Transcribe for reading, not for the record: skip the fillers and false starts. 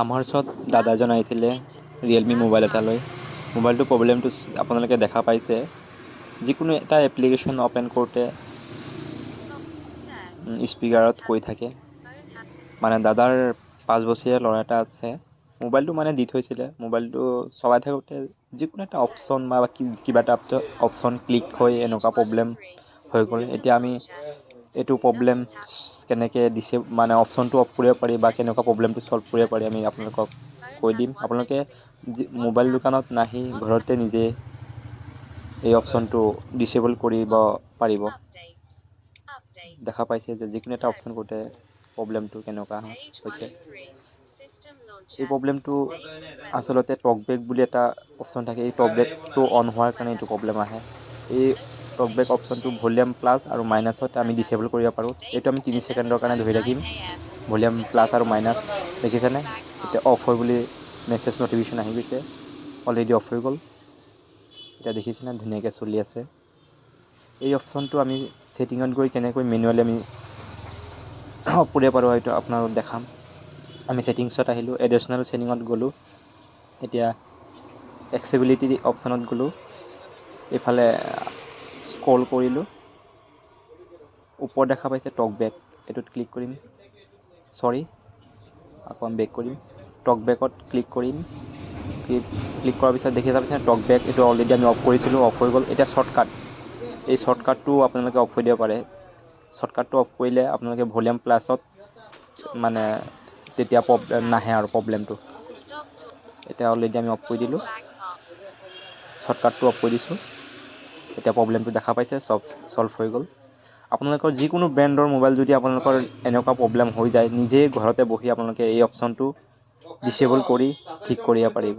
আমাৰ ওচৰত দাদা এজন আহিছিলে ৰিয়েলমি মোবাইল এটা লৈ। মোবাইলটোৰ প্ৰব্লেমটো আপোনালোকে দেখা পাইছে। যিকোনো এটা এপ্লিকেশ্যন অ'পেন কৰোঁতে স্পীকাৰত কৈ থাকে। মানে দাদাৰ 5 বছৰীয়া ল'ৰা এটা আছে। মোবাইলটো মানে দি থৈছিলে। মোবাইলটো চলাই থাকোঁতে যিকোনো এটা অপশ্যন বা কিবা এটা অপশ্যন ক্লিক হৈ এনেকুৱা প্ৰব্লেম হৈ গ'ল। এতিয়া আমি এইটো প্ৰব্লেম কেনেকৈ দিছে মানে অপশ্যনটো অফ কৰিব পাৰি বা কেনেকুৱা প্ৰব্লেমটো ছল্ভ কৰিব পাৰি আমি আপোনালোকক কৈ দিম। আপোনালোকে মোবাইল দোকানত নাহি ঘৰতে নিজে এই অপশ্যনটো ডিচেবল কৰিব পাৰিব। দেখা পাইছে যে যিকোনো এটা অপশ্যন কৰোঁতে প্ৰব্লেমটো কেনেকুৱা হৈছে। এই প্ৰব্লেমটো আচলতে টকবেক বুলি এটা অপশ্যন থাকে। এই টকবেকটো অন হোৱাৰ কাৰণে এইটো প্ৰব্লেম আহে। এই টকবেক অপশ্যনটো ভলিউম প্লাছ আৰু মাইনাছত আমি ডিচেবল কৰিব পাৰোঁ। এইটো আমি 3 ছেকেণ্ডৰ কাৰণে ধৰি ৰাখিম। ভলিউম প্লাছ আৰু মাইনাছ দেখিছেনে? এতিয়া অফ হয় বুলি মেছেজ নটিফিকেশ্যন আহি গৈছে। অলৰেডি অফ হৈ গ'ল। এতিয়া দেখিছেনে ধুনীয়াকৈ চলি আছে। এই অপশ্যনটো আমি ছেটিঙত গৈ কেনেকৈ মেনুৱেলি আমি অফ কৰিব পাৰোঁ সেইটো আপোনালোকক দেখাম। আমি ছেটিংছত আহিলোঁ, এডিশ্যনেল ছেটিঙত গ'লোঁ। এতিয়া এক্সেচিবিলিটি অপশ্যনত গ'লোঁ। এইফালে স্ক্ৰল কৰিলোঁ। ওপৰত দেখা পাইছে টকবেক, এইটোত ক্লিক কৰিম। আকৌ আমি বেক কৰিম। টকবেকত ক্লিক কৰিম। ক্লিক কৰাৰ পিছত দেখি পাইছে টকবেক এইটো অলৰেডি আমি অফ কৰিছিলোঁ, অফ হৈ গ'ল। এতিয়া শ্বৰ্টকাট, এই শ্বৰ্টকাটটো আপোনালোকে অফ কৰি দিব পাৰে। শ্বৰ্টকাটটো অফ কৰিলে আপোনালোকে ভলিউম প্লাছত মানে তেতিয়া নাহে আৰু প্ৰব্লেমটো। এতিয়া অলৰেডি আমি অফ কৰি দিলোঁ। শ্বৰ্টকাটটো অফ কৰি দিছোঁ। এতিয়া প্ৰব্লেমটো দেখা পাইছে ছল্ভ হৈ গ'ল। আপোনালোকৰ যিকোনো ব্ৰেণ্ডৰ মোবাইল যদি আপোনালোকৰ এনেকুৱা প্ৰব্লেম হৈ যায়, নিজেই ঘৰতে বহি আপোনালোকে এই অপশ্যনটো ডিচেবল কৰি ঠিক কৰিব পাৰিব।